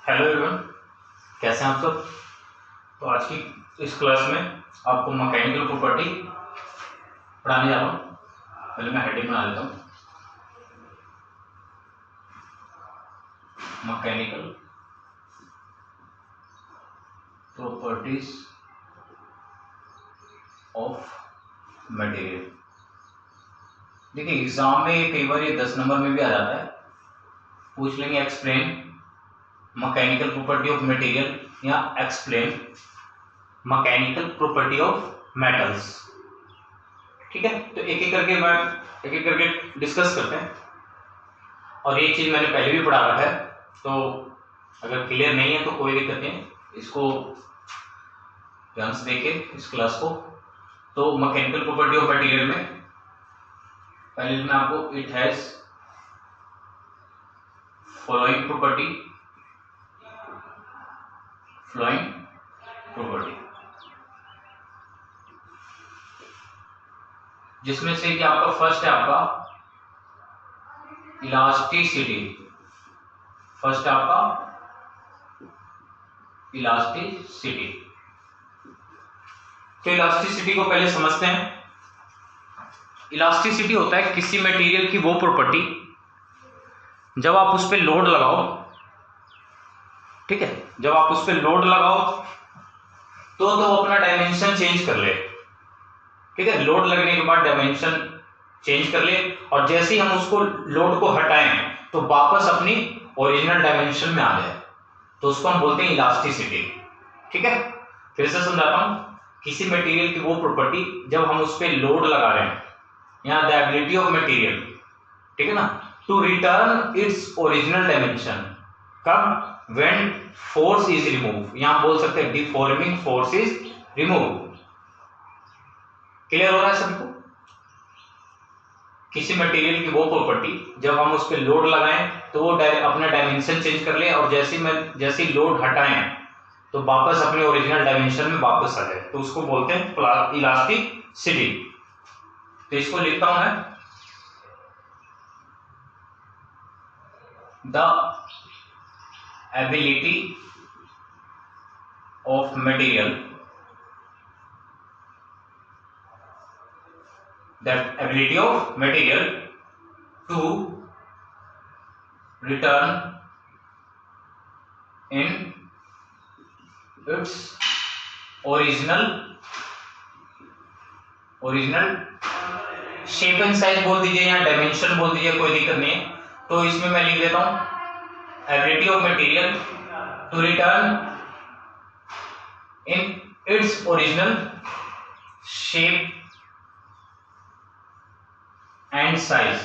Hello everyone, कैसे हैं आप सब। तो आज की इस क्लास में आपको मैकेनिकल प्रॉपर्टी पढ़ाने जा रहा हूँ। पहले मैं हेडिंग बना लेता हूँ। Mechanical properties of material. देखिए एग्जाम में कई बार ये 10 नंबर में भी आ जाता है। पूछ लेंगे explain mechanical property of material या explain mechanical property of metals. ठीक है, तो एक एक करके डिस्कस करते हैं। और ये चीज़ मैंने पहले भी पढ़ा रखा है, तो अगर क्लियर नहीं है तो कोई दिक्कत नहीं, इसको ध्यान से देखें इस क्लास को। तो मैकेनिकल प्रॉपर्टी ऑफ मटेरियल में पहले मैं आपको इट हैज फॉलोइंग प्रॉपर्टी जिसमें से कि आपका फर्स्ट है आपका इलास्टिसिटी। फर्स्ट आपका इलास्टिसिटी। तो इलास्टिसिटी को पहले समझते हैं। इलास्टिसिटी होता है किसी मटेरियल की वो प्रॉपर्टी जब आप उस पर लोड लगाओ, ठीक है, जब आप उस पर लोड लगाओ तो वो अपना डायमेंशन चेंज कर ले। ठीक है, लोड लगने के बाद डायमेंशन चेंज कर ले, और जैसे ही हम उसको लोड को हटाएं तो वापस अपनी ओरिजिनल डायमेंशन में आ जाए, तो उसको हम बोलते हैं इलास्टिसिटी। ठीक है, फिर से समझाता हूं। किसी मटेरियल की वो प्रॉपर्टी जब हम उस पर लोड लगा रहे हैं, यहाँ द एबिलिटी ऑफ मटेरियल, ठीक है ना, to return its original dimension. कब? When force is remove. यहां बोल सकते हैं deforming force is remove. Clear हो रहा है सबको? किसी मटेरियल की वो प्रॉपर्टी जब हम उस पर लोड लगाएं तो वो अपना डायमेंशन चेंज कर ले, और जैसे ही लोड हटाएं तो वापस अपने ओरिजिनल डायमेंशन में वापस आ जाए, तो उसको बोलते हैं इलास्टिसिटी। तो इसको लिखता हूं मैं, the ability of material, that ability of material to return in its original shape and size बोल दीजिए या डायमेंशन बोल दीजिए, कोई दिक्कत नहीं है। तो इसमें मैं लिख देता हूं ability of material to return in its original shape and size.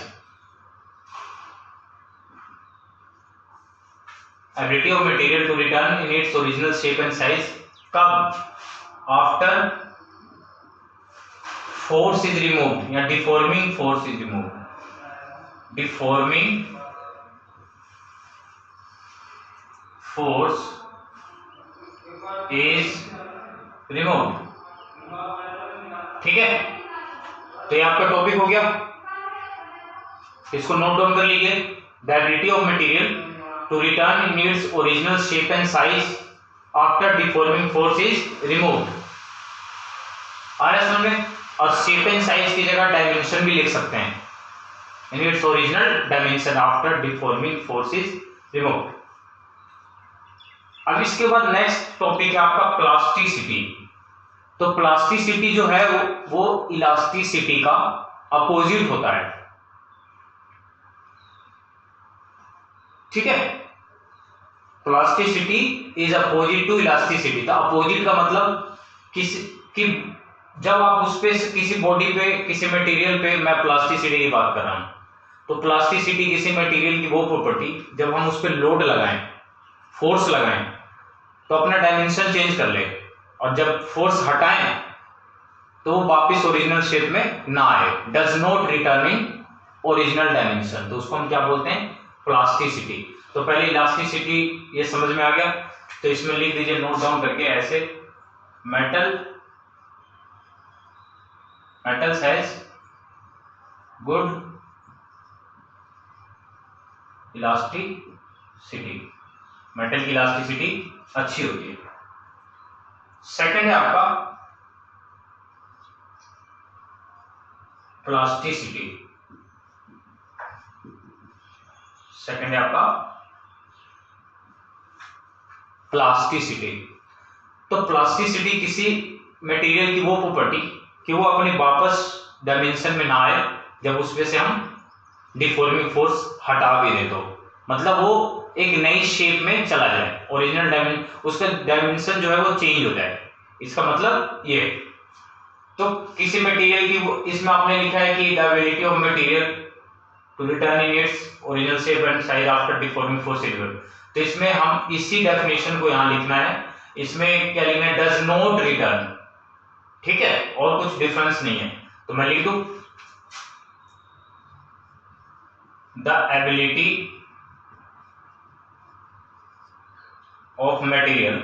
Ability of material to return in its original shape and size. कब? After force is removed या deforming force is removed. Deforming force is removed. ठीक है, तो ये आपका topic हो गया, इसको नोट डाउन कर लीजिए। The ability of material to return in its original shape and size after deforming force is removed. आ रहा है समझ में? और शेप एंड साइज की जगह डायमेंशन भी लिख सकते हैं, इन its original dimension after deforming force is removed. अब इसके बाद नेक्स्ट टॉपिक है आपका प्लास्टिसिटी। तो प्लास्टिसिटी जो है वो इलास्टिसिटी का अपोजिट होता है। ठीक है, plasticity is opposite to elasticity. तो अपोजिट का मतलब कि जब आप उस पे किसी बॉडी पे किसी मटेरियल पे, मैं प्लास्टिसिटी की बात कर रहा हूं, तो प्लास्टिसिटी किसी मटेरियल की वो प्रॉपर्टी जब हम उस पे लोड लगाएं, फोर्स लगाएं, तो अपना डायमेंशन चेंज कर ले, और जब फोर्स हटाएं तो वो वापिस ओरिजिनल शेप में ना आए, does not returning original dimension, तो उसको हम क्या बोलते हैं? प्लास्टिसिटी। तो पहले इलास्टिसिटी ये समझ में आ गया, तो इसमें लिख दीजिए नोट डाउन करके ऐसे, metals has good elasticity। Metal की इलास्टिसिटी अच्छी होती है। सेकंड है आपका प्लास्टिसिटी। सेकंड है आपका प्लास्टिसिटी। तो प्लास्टिसिटी किसी मटेरियल की वो प्रॉपर्टी कि वो अपने वापस डायमेंशन में ना आए जब उसमें से हम डिफॉर्मिंग फोर्स हटा भी दें, तो मतलब वो एक नई शेप में चला जाए, ओरिजिनल डायमेंशन, उसका डायमेंशन जो है वो चेंज हो जाए, इसका मतलब ये। तो किसी मटेरियल की, इसमें आपने लिखा है कि the ability of material to return in its original shape and size after deforming force exerted. तो इसमें हम इसी डेफिनेशन को यहां लिखना है, इसमें क्या लिखना है, डज नॉट रिटर्न, ठीक है, और कुछ डिफरेंस नहीं है। तो मैं लिख दूं the ability of material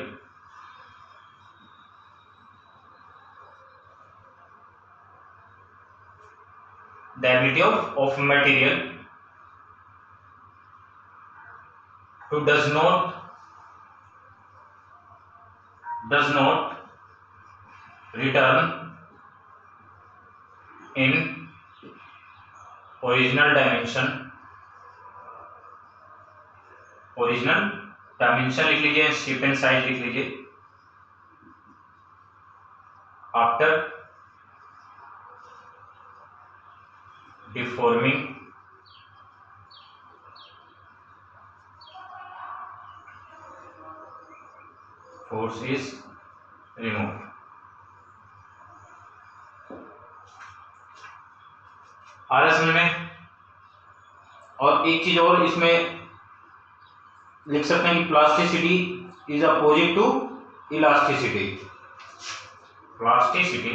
the ability of material to does not return in original dimension लिख लीजिए, शेप एंड साइज लिख लीजिए, after deforming force is remove. आ रहा समझ में? और एक चीज और इसमें लिख सकते हैं कि plasticity is opposite to elasticity. Plasticity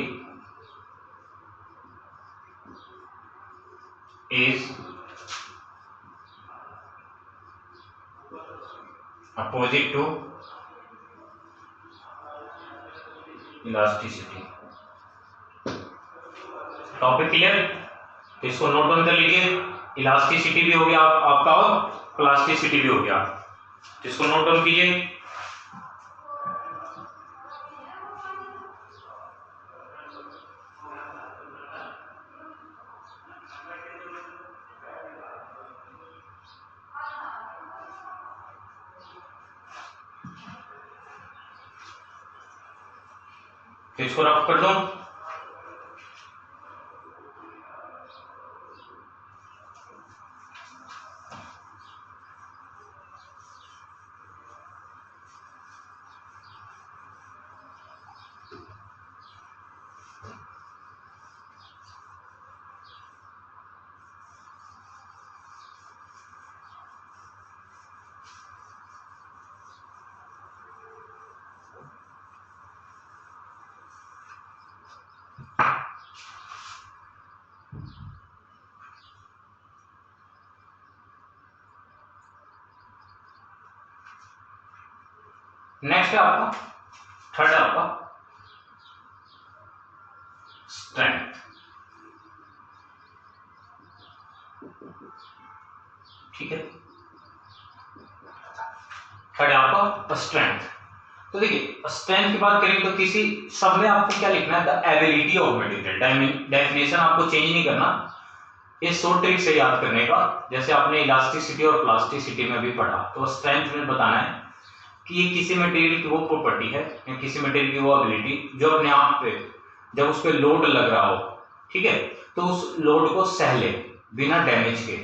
is opposite to elasticity. Topic clear? तो इसको नोट डाउन कर लीजिए, इलास्टिसिटी भी हो गया आपका और प्लास्टिसिटी भी हो गया, तो इसको नोट डाउन कीजिए। तो इसको रफ कर दो। नेक्स्ट है आपका थर्ड है आपका स्ट्रेंथ, ठीक है। थर्ड है आपका स्ट्रेंथ। तो देखिए स्ट्रेंथ की बात करें तो किसी सब में आपको क्या लिखना है, the ability of material. Definition आपको चेंज नहीं करना, ये शॉर्ट ट्रिक से याद करने का, जैसे आपने इलास्टिसिटी और प्लास्टिसिटी में भी पढ़ा। तो स्ट्रेंथ में बताना है कि ये किसी मटेरियल की वो प्रॉपर्टी है या किसी मटेरियल की वो एबिलिटी जो अपने आप पे जब उस पर लोड लग रहा हो, ठीक है, तो उस लोड को सह ले बिना डैमेज के,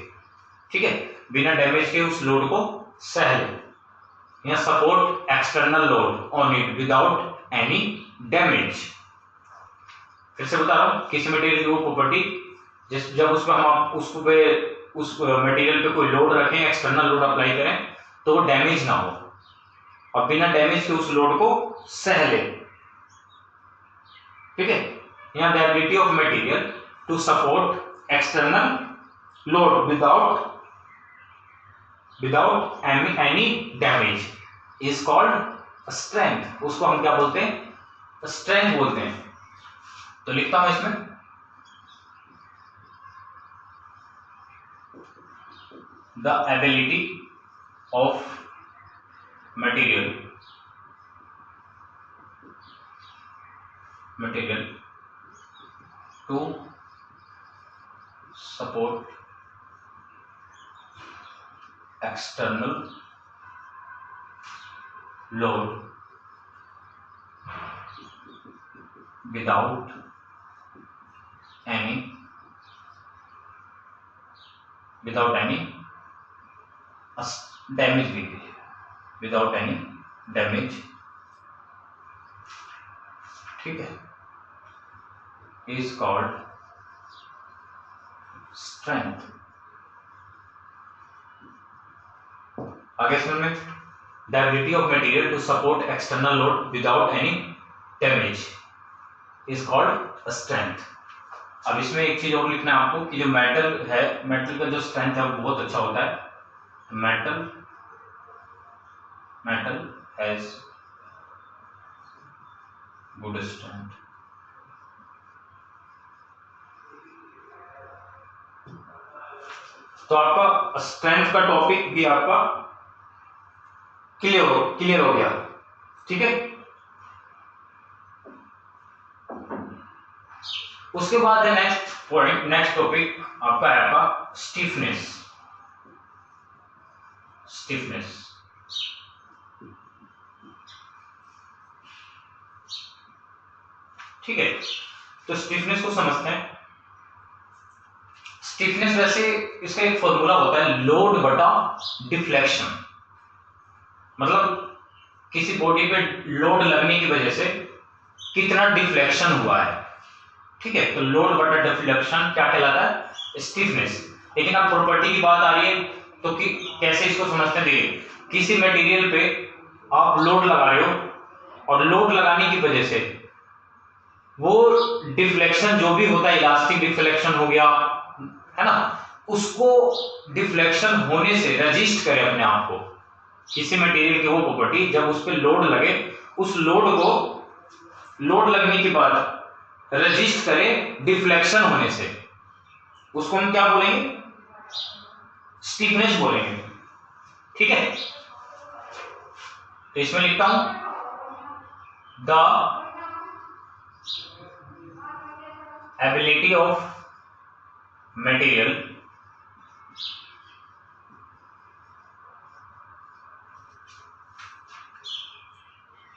ठीक है, बिना डैमेज के उस लोड को सह ले, या support external load on it without any damage. फिर से बता रहा हूं, किसी मटेरियल की वो प्रॉपर्टी जब उस पर हम उस मटेरियल पे कोई लोड रखें, एक्सटर्नल लोड अप्लाई करें, तो वो डैमेज ना हो और बिना डैमेज के उस लोड को सह ले, ठीक है। यहाँ the ability of material to support external load without any damage is called strength. उसको हम क्या बोलते हैं, स्ट्रेंथ बोलते हैं। तो लिखता हूं इसमें the ability of material to support external load without any damage, without any damage, ठीक है, is called strength. आगे समझ में, the ability of material to support external load without any damage is called a strength. अब इसमें एक चीज और लिखना है आपको कि जो मेटल है, मेटल का जो स्ट्रेंथ है वो बहुत अच्छा होता है. Metal has good strength. तो आपका स्ट्रेंथ का टॉपिक भी आपका क्लियर हो गया, ठीक है. उसके बाद नेक्स्ट टॉपिक आपका है आपका स्टिफनेस. ठीक है, तो स्टिफनेस को समझते हैं. स्टिफनेस वैसे इसका एक फॉर्मूला होता है लोड बटा डिफ्लेक्शन. मतलब किसी बॉडी पे लोड लगने की वजह से कितना डिफ्लेक्शन हुआ है, ठीक है. तो लोड बटा डिफ्लेक्शन क्या कहलाता है? स्टिफनेस. लेकिन अब प्रॉपर्टी की बात आ रही है तो कि कैसे इसको समझते हैं. देखिए, किसी मटेरियल पे आप लोड लगा रहे हो और लोड लगाने की वजह से वो डिफ्लेक्शन जो भी होता है, इलास्टिक डिफ्लेक्शन हो गया है ना, उसको डिफ्लेक्शन होने से रजिस्ट करे अपने आप को. किसी मटेरियल की वो प्रॉपर्टी जब उस पे लोड लगे, उस लोड को लोड लगने के बाद रजिस्ट करे डिफ्लेक्शन होने से, उसको हम क्या बोलेंगे? स्टिफनेस बोलेंगे, ठीक है. तो इसमें लिखता हूं the ability of material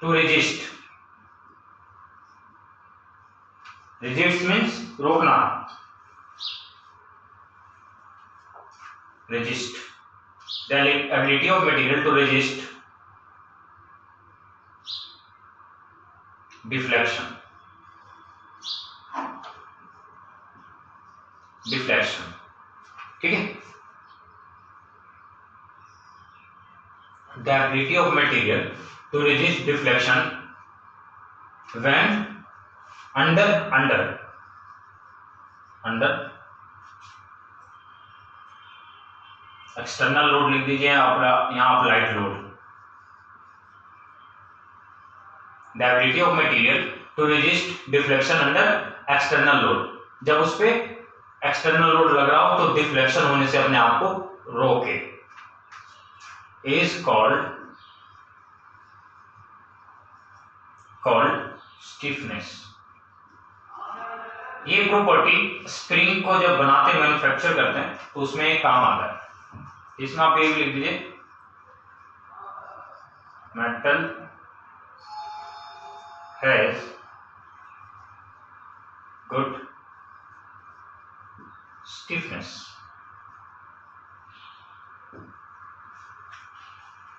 to resist means रोकना, resist, the ability of material to resist deflection, ठीक है. The ability of material to resist deflection when under external load लिख दीजिए यहाँ applied load. The ability of material to resist deflection under external load, जब उस पे external load लग रहा हो तो डिफ्लेक्शन होने से अपने आप को रोके, is called stiffness. ये प्रॉपर्टी स्प्रिंग को जब बनाते मैन्युफैक्चर करते हैं तो उसमें काम आता है. इसमें आप ये लिख दीजिए मेटल हैज गुड स्टिफनेस.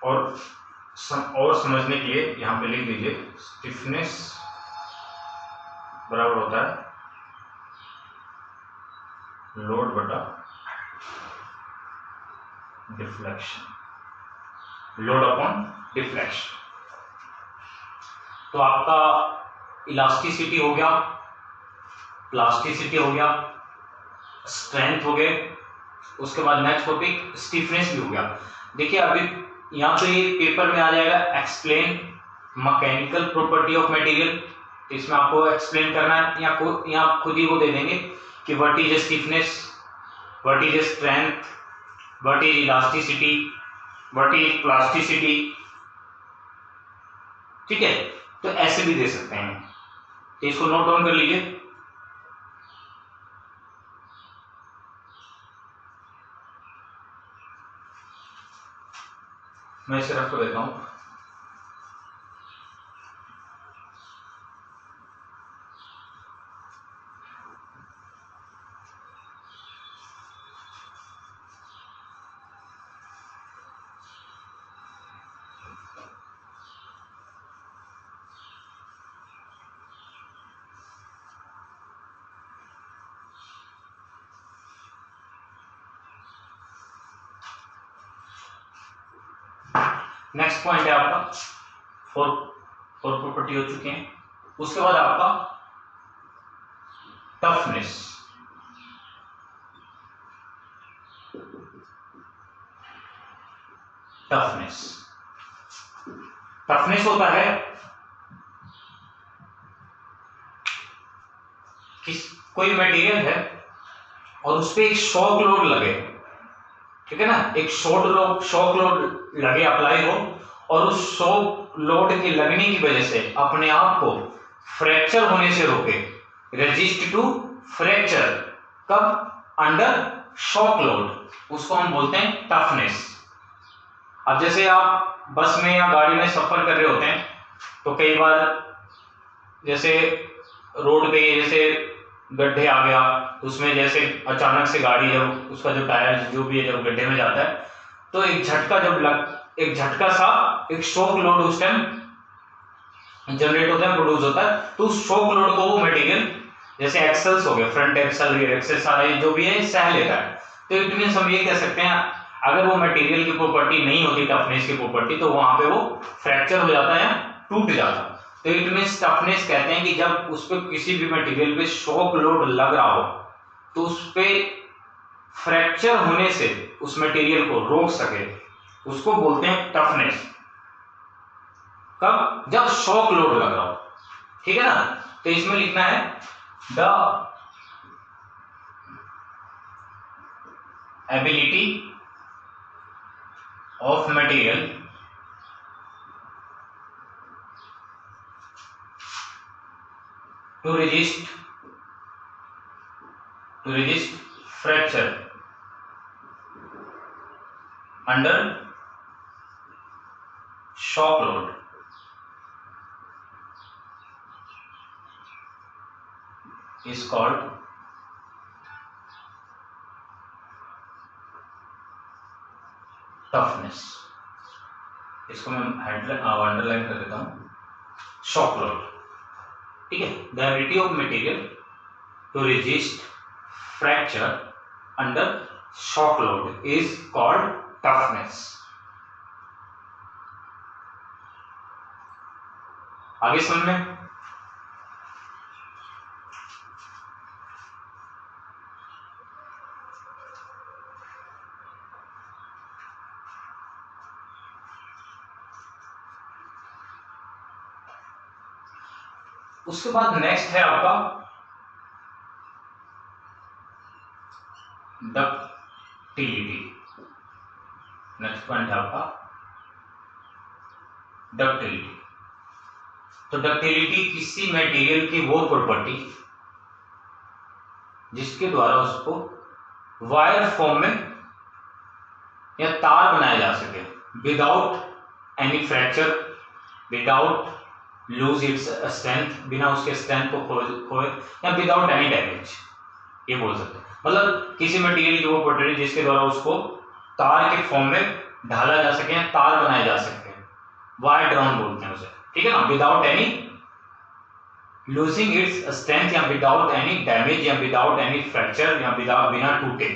और समझने के लिए यहां पे लिख दीजिए स्टिफनेस बराबर होता है लोड बटा डिफ्लेक्शन, लोड अपॉन डिफ्लेक्शन. तो आपका इलास्टिसिटी हो गया, प्लास्टिसिटी हो गया, स्ट्रेंथ हो गए. उसके बाद नेक्स्ट टॉपिक स्टिफनेस भी हो गया. देखिए अभी यहाँ पे ये पेपर में आ जाएगा explain mechanical property of material. इसमें आपको एक्सप्लेन करना है, यहाँ खुद ही वो दे देंगे कि what is stiffness, what is strength, what is elasticity, what is plasticity, ठीक है, तो ऐसे भी दे सकते हैं, तो इसको नोट डाउन कर लीजिए। मैं इसे रख देता हूं। नेक्स्ट पॉइंट है आपका फोर प्रॉपर्टी हो चुके हैं। उसके बाद आपका टफनेस। टफनेस टफनेस होता है कि कोई मटेरियल है और उस पर एक शॉक लोड लगे, ठीक है ना, एक शॉक लोड लगे, अप्लाई हो, और उस शॉक लोड के लगने की वजह से अपने आप को फ्रैक्चर होने से रोके, रेजिस्ट टू फ्रैक्चर, कब, अंडर शॉक लोड, उसको हम बोलते हैं टफनेस। अब जैसे आप बस में या गाड़ी में सफर कर रहे होते हैं तो कई बार जैसे रोड पे जैसे गड्ढे आ गया, उसमें जैसे अचानक से गाड़ी जब उसका जो टायर जो भी है जब गड्ढे में जाता है तो एक झटका सा एक शॉक लोड उस टाइम जनरेट होता है, प्रोड्यूस होता है। तो उस शॉक लोड को वो मटेरियल जैसे एक्सेल्स हो गए, फ्रंट एक्सेल रियर एक्सेल सारे जो भी है सह लेता है। तो इट मींस हम ये कह सकते हैं अगर वो मटेरियल की प्रॉपर्टी नहीं होती टफनेस की प्रॉपर्टी तो वहां पे वो फ्रैक्चर हो जाता है या टूट जाता। तो इट मींस टफनेस कहते हैं कि जब उस पर किसी भी मटेरियल पे शॉक लोड लग रहा हो तो उस पे फ्रैक्चर होने से उस मटेरियल को रोक सके, उसको बोलते हैं टफनेस। कब, जब शॉक लोड लग रहा हो, ठीक है ना। तो इसमें लिखना है the ability of material to resist fracture under shock load is called toughness। इसको मैं अंडरलाइन कर देता हूं, शॉक लोड, ठीक है। The ability of material to resist fracture under shock load is called toughness. आगे समझ में। उसके बाद नेक्स्ट है आपका डक्टिलिटी। नेक्स्ट पॉइंट है आपका डक्टिलिटी। तो डक्टिलिटी किसी मटेरियल की वो प्रॉपर्टी जिसके द्वारा उसको वायर फॉर्म में या तार बनाया जा सके without any fracture, without lose its strength, बिना उसके स्ट्रेंथ को खोए या विदाउट एनी डैमेज, ये बोल सकते हैं। मतलब किसी मटेरियल की वो प्रॉपर्टी जिसके द्वारा उसको तार के फॉर्म में ढाला जा सके या तार बनाए जा सके, वायर ड्राउन बोलते हैं उसे, ठीक है ना। Without any losing its strength या विदाउट एनी डैमेज या विदाउट एनी फ्रैक्चर या बिना टूटे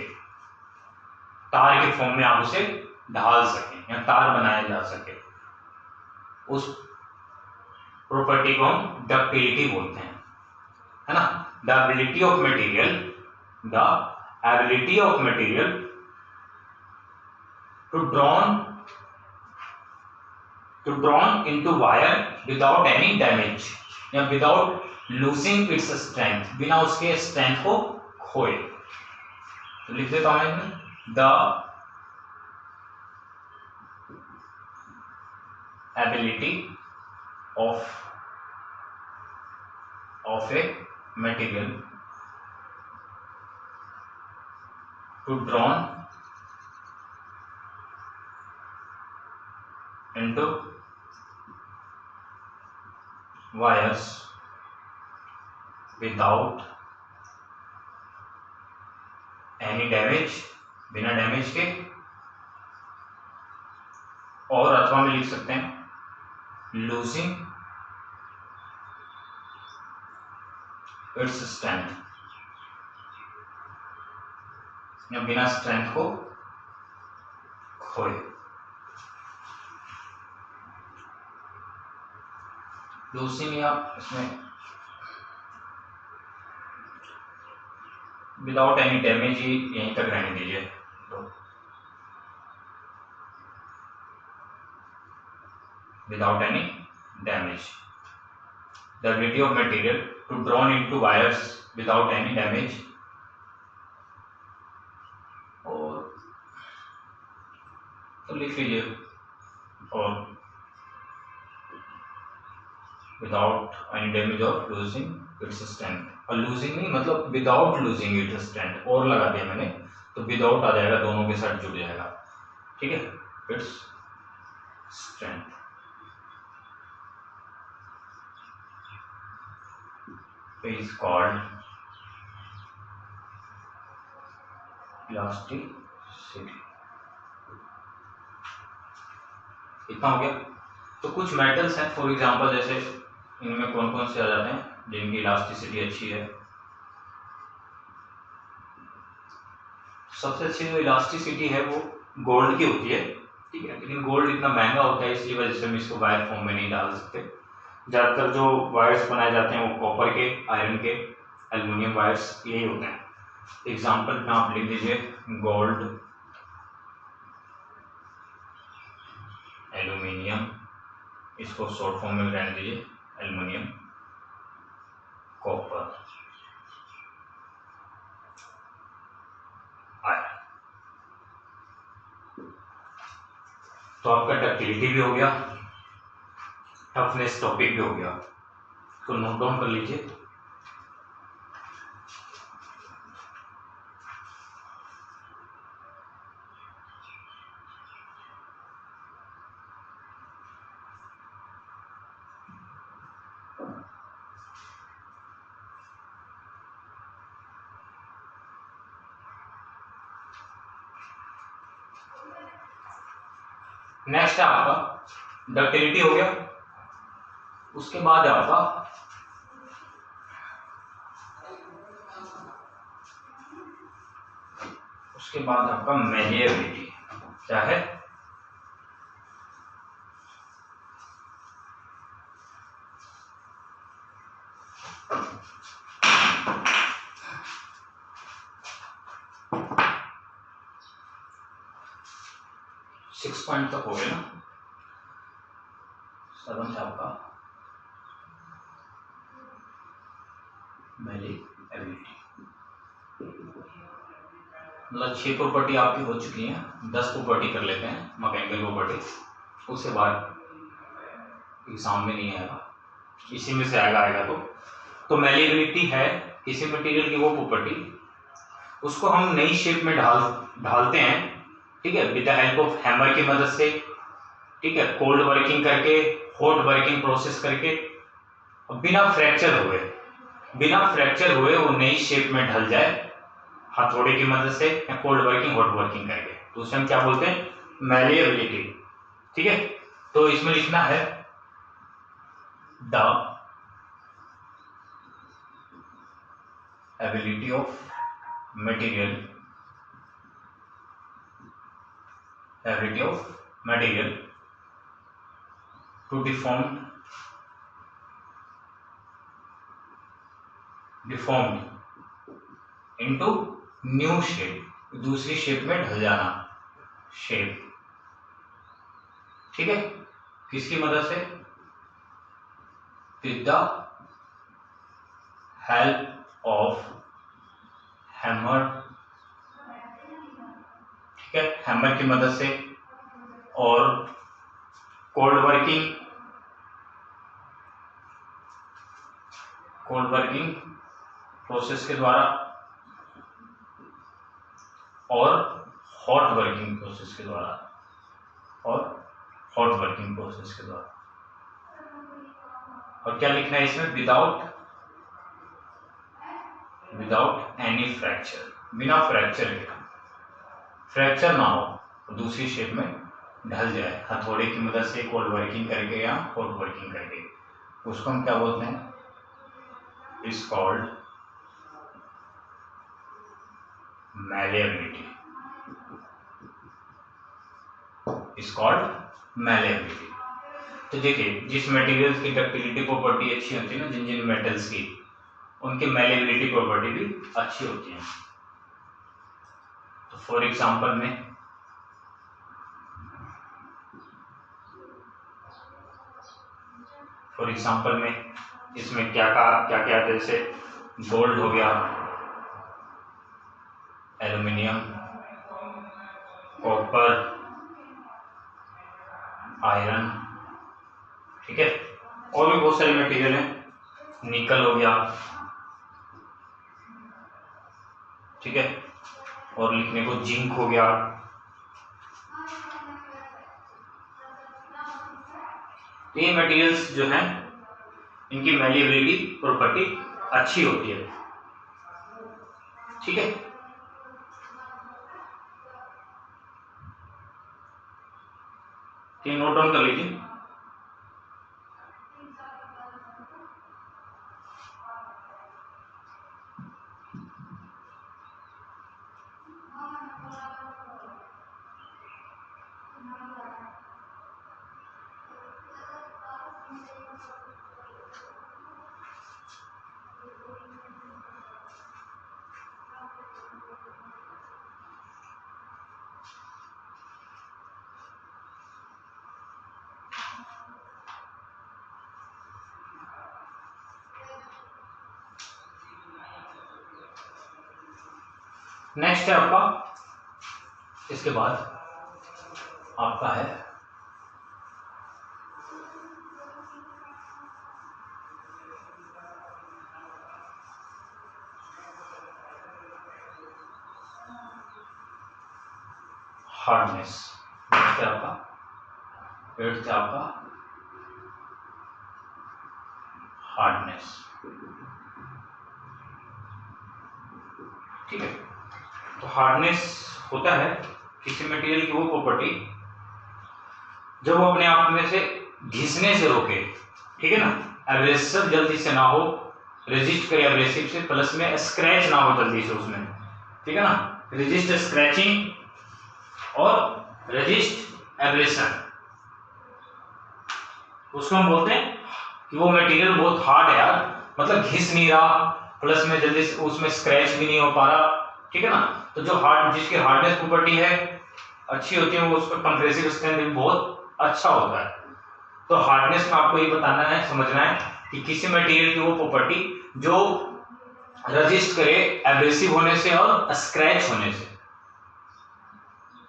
तार के फॉर्म में आप उसे ढाल सकें या तार बनाया जा सके, उस प्रॉपर्टी को हम डक्टिलिटी बोलते हैं, है ना। The ability of material to drawn into wire without any damage या without losing its strength, बिना उसके स्ट्रेंथ को खोए। तो लिख देता हूं मैं, the ability of a material to drawn into wires without any damage, बिना डैमेज के, और अथवा में लिख सकते हैं लूजिंग इट्स स्ट्रेंथ, या बिना स्ट्रेंथ को खोए। लूजिंग या इसमें विदाउट एनी डैमेज ही यहीं तक रहने दीजिए। तो without any damage, the ability of material to drawn into wires without any damage, और तो लिख लीजिए, और without any damage of losing its strength. और लूजिंग नहीं मतलब विदाउट लूजिंग इट्स स्ट्रेंथ, और लगा दिया मैंने तो विदाउट आ जाएगा, दोनों के साथ जुड़ जाएगा, ठीक है। Its strength is called elasticity। इतना हो गया। तो कुछ मेटल्स हैं फॉर एग्जांपल, जैसे इनमें कौन कौन से आ जाते हैं जिनकी इलास्टिसिटी अच्छी है। सबसे अच्छी जो इलास्टिसिटी है वो गोल्ड की होती है, ठीक है, लेकिन गोल्ड इतना महंगा होता है इसलिए वजह से हम इसको वायर फॉर्म में नहीं डाल सकते। ज़्यादातर जो वायर्स बनाए जाते हैं वो कॉपर के, आयरन के, एल्युमिनियम वायर्स यही होते हैं। एग्जाम्पल में आप लिख दीजिए गोल्ड, एल्युमिनियम, इसको शॉर्ट फॉर्म में रहने दीजिए एल्युमिनियम, कॉपर, आयरन। तो आपका डक्टिलिटी भी हो गया, टफनेस टॉपिक भी हो गया, तो नोट डाउन कर लीजिए। नेक्स्ट है आपका डक्टिलिटी हो गया, उसके बाद है आपका मैलिएबिलिटी। क्या है? सिक्स पॉइंट तक हो गया ना, 7 आपका मैलिएबिलिटी। मतलब 6 प्रॉपर्टी आपकी हो चुकी हैं, 10 प्रॉपर्टी कर लेते हैं मैकेनिकल प्रॉपर्टी, उसके बाद एग्जाम में नहीं आएगा, इसी में से आएगा। तो मैलिएबिलिटी है किसी मटेरियल की वो प्रॉपर्टी, उसको हम नई शेप में ढालते हैं, ठीक है, with the help of hammer की मदद से, ठीक है, कोल्ड वर्किंग करके, हॉट वर्किंग प्रोसेस करके, बिना फ्रैक्चर हुए वो नई शेप में ढल जाए हथौड़े की मदद से या कोल्ड वर्किंग हॉट वर्किंग करके, तो उसे हम क्या बोलते हैं? मैलिएबिलिटी, ठीक है। तो इसमें लिखना है the ability of material to deform into new shape, दूसरी शेप में ढल जाना, शेप, ठीक है, किसकी मदद से? With the help of hammer, ठीक है, हैमर की मदद से, और cold working cold working process के द्वारा और हॉट वर्किंग प्रोसेस के द्वारा और क्या लिखना है इसमें, विदाउट एनी फ्रैक्चर, बिना फ्रैक्चर के, फ्रैक्चर ना हो तो दूसरी शेप में ढल जाए हथौड़े की मदद से कोल्ड वर्किंग करके या हॉट वर्किंग करके, उसको हम क्या बोलते हैं, इज कॉल्ड मैलिएबिलिटी, तो देखिए जिस मटेरियल्स की डक्टिलिटी प्रॉपर्टी अच्छी होती है ना, जिन जिन मेटल्स की, उनकी मैलिएबिलिटी प्रॉपर्टी भी अच्छी होती है। तो फॉर एग्जांपल में इसमें क्या क्या जैसे गोल्ड हो गया, एल्युमिनियम, कॉपर, आयरन, ठीक है, और भी बहुत सारे मटेरियल हैं, निकल हो गया, ठीक है, और लिखने को जिंक हो गया, तो ये मटेरियल्स जो हैं इनकी मैलिएबिलिटी प्रॉपर्टी अच्छी होती है, ठीक है। ये नोट डाउन कर लीजिए। नेक्स्ट है आपका, इसके बाद आपका है हार्डनेस, नेक्स्ट है आपका, एट्थ है आपका हार्डनेस, ठीक है। तो हार्डनेस होता है किसी मटेरियल की वो प्रॉपर्टी जब वो अपने आप में से घिसने से रोके, ठीक है ना, एब्रेसिव जल्दी से ना हो, रेजिस्ट करे एब्रेसिव से, प्लस में स्क्रैच ना हो जल्दी से उसमें, ठीक है ना, रेजिस्ट स्क्रैचिंग और रेजिस्ट एब्रेशन, उसको हम बोलते हैं कि वो मटेरियल बहुत हार्ड है यार, मतलब घिस नहीं रहा, प्लस में जल्दी से उसमें स्क्रैच भी नहीं हो पा रहा, ठीक है ना। तो जो जिसकी हार्डनेस प्रॉपर्टी है अच्छी होती है, वो उसका कंप्रेसिव स्ट्रेंथ भी बहुत अच्छा होता है। तो हार्डनेस में आपको ये बताना है, समझना है कि किसी मटेरियल की वो प्रॉपर्टी जो रेजिस्ट करे एब्रेसिव होने से और स्क्रैच होने से,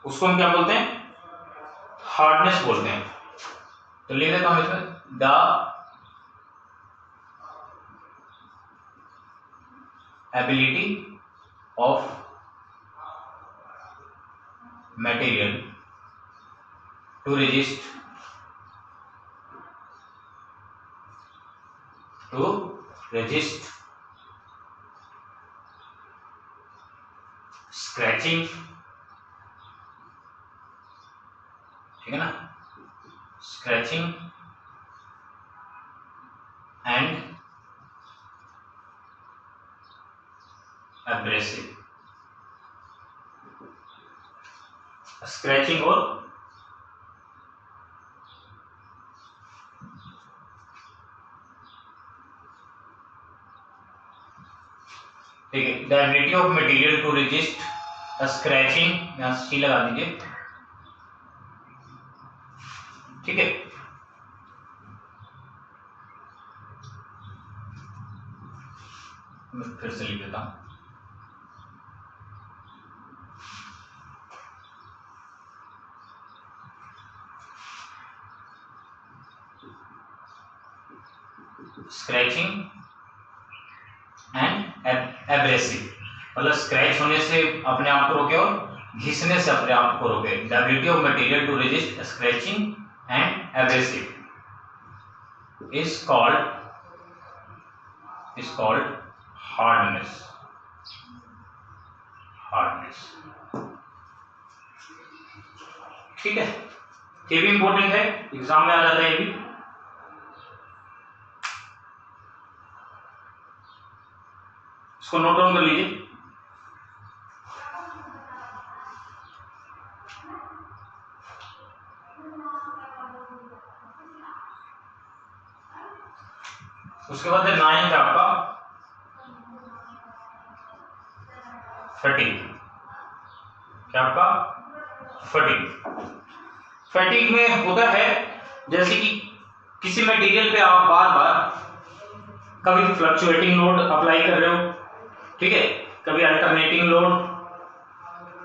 उसको हम क्या बोलते हैं, हार्डनेस बोलते हैं। तो लिख देता हूं इसमें, the ability of material to resist scratching, ठीक है ना, स्क्रैचिंग एंड एब्रेसिव, स्क्रैचिंग और ठीक है, the ability of material to resist scratching, यहां सी लगा दीजिए, ठीक है। मैं फिर से लिख देता हूं, स्क्रैचिंग एब्रेसिव, मतलब स्क्रैच होने से अपने आप को रोके और घिसने से अपने आप को रोके। The ability of material to resist scratching and abrasive is called hardness. ठीक है, ये भी इंपॉर्टेंट है, एग्जाम में आ जाता है ये भी। इसको नोट डाउन कर लीजिए। उसके बाद है 9 है आपका फटीग। क्या आपका फटीग में होता है जैसे कि किसी मटेरियल पे आप बार बार कभी फ्लक्चुएटिंग लोड अप्लाई कर रहे हो, ठीक है, कभी अल्टरनेटिंग लोड,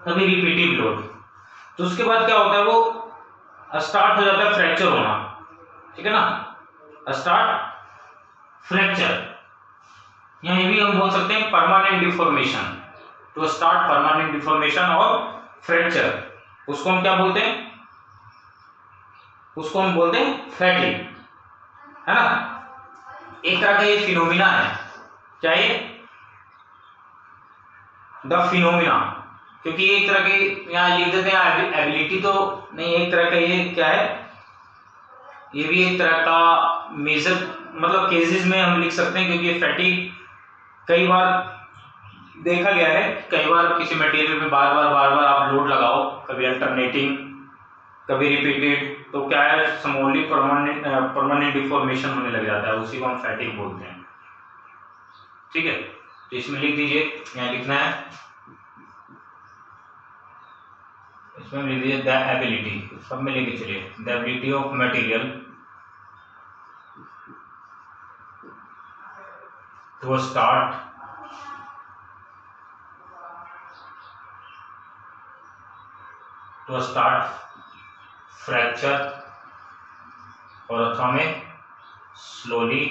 कभी रिपीटिव लोड, तो उसके बाद क्या होता है, वो स्टार्ट हो जाता है फ्रैक्चर होना, ठीक है ना, स्टार्ट फ्रैक्चर, या ये भी हम बोल सकते हैं परमानेंट डिफॉर्मेशन। तो स्टार्ट परमानेंट डिफॉर्मेशन और फ्रैक्चर, उसको हम क्या बोलते हैं, उसको हम बोलते हैं फैटिग, है ना। एक तरह का ये फिनोमिना है, क्या ये द फिनोमिना, क्योंकि एक तरह के यहाँ लिख देते हैं एबिलिटी, तो नहीं, एक तरह का ये क्या है, ये भी एक तरह का मेजर, मतलब केसेस में हम लिख सकते हैं, क्योंकि ये फैटिग कई बार देखा गया है, कई बार किसी मटेरियल में बार बार आप लोड लगाओ, कभी अल्टरनेटिंग, कभी रिपीटेड, तो क्या है, स्मॉली परमानेंट डिफॉर्मेशन होने लग जाता है, उसी को हम फैटिग बोलते हैं। ठीक है, तो इसमें लिख दीजिए, यहाँ लिखना है, इसमें लिख दीजिए द एबिलिटी, सब में लेके चलिए, the ability of material to start fracture और अथवा में स्लोली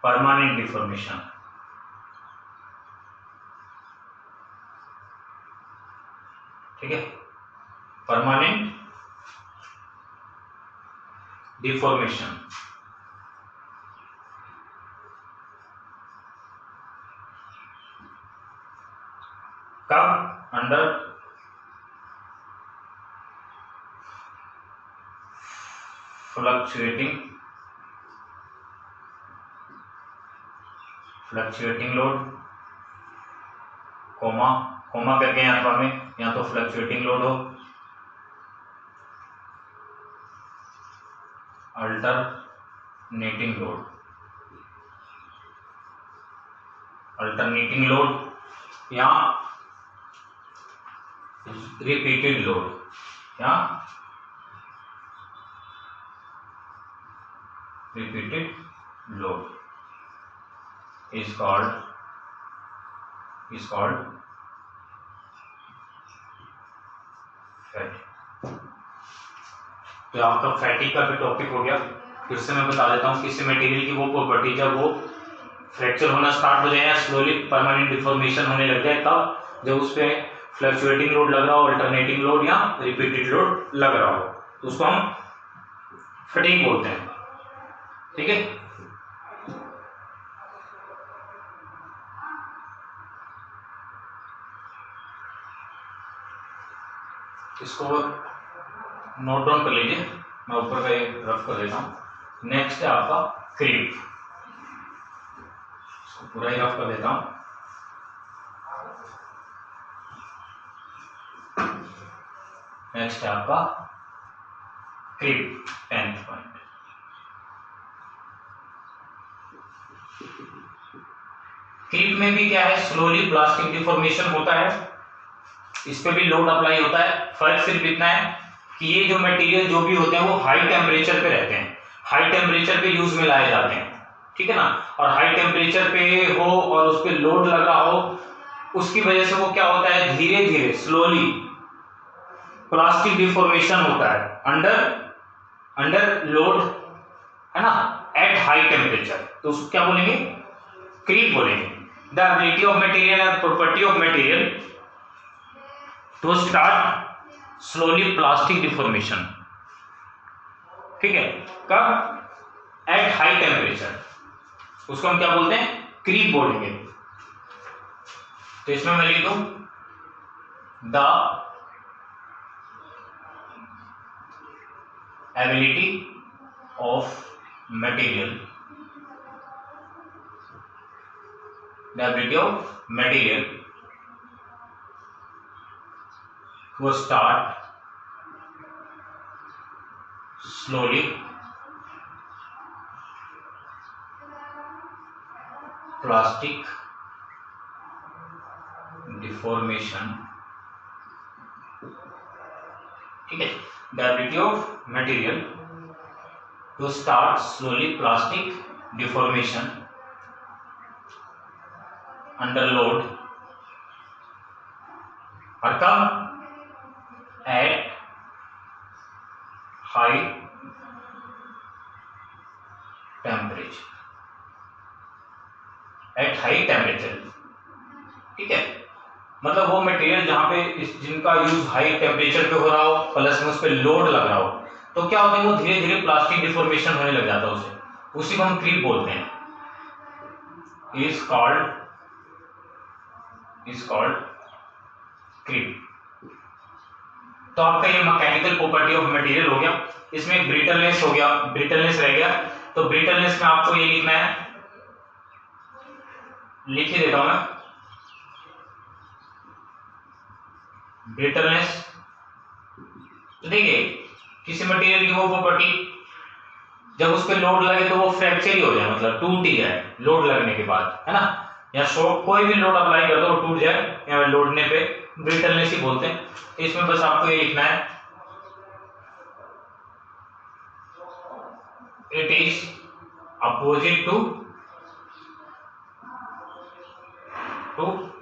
परमानेंट डिफॉर्मेशन। ठीक है, परमानेंट डिफॉर्मेशन। कब, अंडर फ्लक्चुएटिंग लोड, कोमा करके यहाँ में, या तो फ्लक्चुएटिंग लोड हो, अल्टरनेटिंग लोड, या रिपीटेड लोड, या repeated load is called fatigue. तो आपका फैटिग का भी टॉपिक हो गया। फिर से मैं बता देता हूँ, किसी मटेरियल की वो प्रॉपर्टी जब वो फ्रैक्चर होना स्टार्ट हो जाए या स्लोली परमानेंट डिफॉर्मेशन होने लग जाए, तब जब उस पर फ्लक्चुएटिंग लोड लग रहा हो, अल्टरनेटिंग लोड या रिपीटेड लोड लग रहा हो, तो उसको हम फैटिग बोलते हैं। ठीक है, इसको नोट डाउन कर लीजिए, मैं ऊपर का ये रफ कर देता हूं। नेक्स्ट है आपका क्रीप, इसको पूरा ही रफ कर देता हूं। नेक्स्ट है आपका क्रीप, 10th पॉइंट। क्रीप में भी क्या है, स्लोली प्लास्टिक डिफॉर्मेशन होता है, इस पे भी लोड अप्लाई होता है। फर्क सिर्फ इतना है कि ये जो मटेरियल जो भी होते हैं वो हाई टेम्परेचर पे रहते हैं, हाई टेम्परेचर पे यूज में लाए जाते हैं, ठीक है ना। और हाई टेम्परेचर पे हो और उस पर लोड लग रहा हो, उसकी वजह से वो क्या होता है, धीरे धीरे स्लोली प्लास्टिक डिफॉर्मेशन होता है अंडर लोड, है ना, एट हाई टेम्परेचर, तो उसको क्या बोलेंगे, क्रीप बोलेंगे। द एबिलिटी ऑफ मटेरियल और property of material to start slowly plastic deformation. ठीक है, कब? एट हाई टेम्परेचर, उसको हम क्या बोलते हैं? क्रीप बोलेंगे। तो इसमें मैं लिख दूं the ability of material, the ability of material to start slowly plastic deformation। ठीक है, the ability of material to start slowly plastic deformation under load और कब? at high temperature, at high temperature। ठीक है, मतलब वो मटेरियल जहां पे जिनका यूज हाई टेम्परेचर पे हो रहा हो प्लस में उस पर लोड लग रहा हो, तो क्या होता है, वो धीरे धीरे प्लास्टिक डिफॉर्मेशन होने लग जाता है उसे, उसी को हम क्रीप बोलते हैं। Is called creep. तो आपका ये मैकेनिकल प्रॉपर्टी ऑफ मटेरियल हो गया। इसमें ब्रिटलनेस हो गया, ब्रिटलनेस रह गया। तो ब्रिटलनेस में आपको ये लिखना है, लिख ही देता हूं मैं, ब्रिटलनेस। तो देखिए किसी मटेरियल की वो प्रॉपर्टी, जब उस पर लोड लगे तो वो फ्रैक्चर ही हो जाए, मतलब टूट ही जाए लोड लगने के बाद, है ना, या शॉक कोई भी लोड अप्लाई कर दो वो टूट जाए, या लोडने पे ब्रिटलनेस ही बोलते हैं। तो इसमें बस आपको ये लिखना है, it is opposite to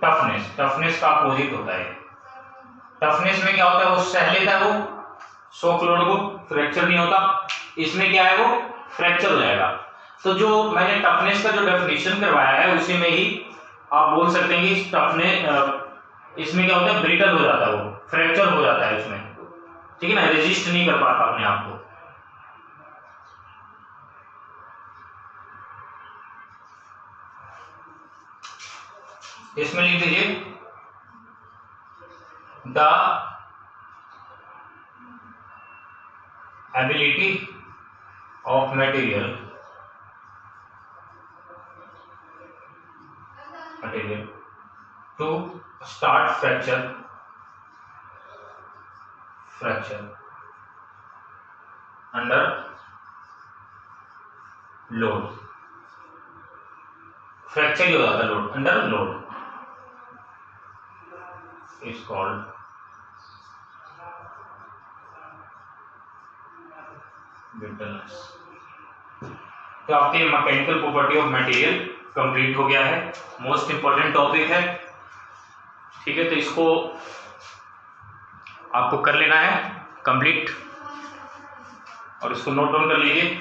toughness. Toughness का अपोजिट होता है। टफनेस में क्या होता है, वो सह लेता है वो शॉक लोड को, फ्रैक्चर नहीं होता। इसमें क्या है, वो फ्रैक्चर हो जाएगा। तो जो मैंने टफनेस का जो डेफिनेशन करवाया है उसी में ही आप बोल सकते हैं कि टफनेस, इसमें क्या होता है, ब्रिटल हो जाता है, वो फ्रैक्चर हो जाता है उसमें, ठीक है ना, रेजिस्ट नहीं कर पाता अपने आप को। इसमें लिख दीजिए the ability of material to start fracture under load. Fracture ही हो जाता है load, under load, is called brittleness. तो आपकी mechanical property of material complete हो गया है, मोस्ट इंपॉर्टेंट टॉपिक है। ठीक है, तो इसको आपको कर लेना है कंप्लीट और इसको नोट डाउन कर लीजिए।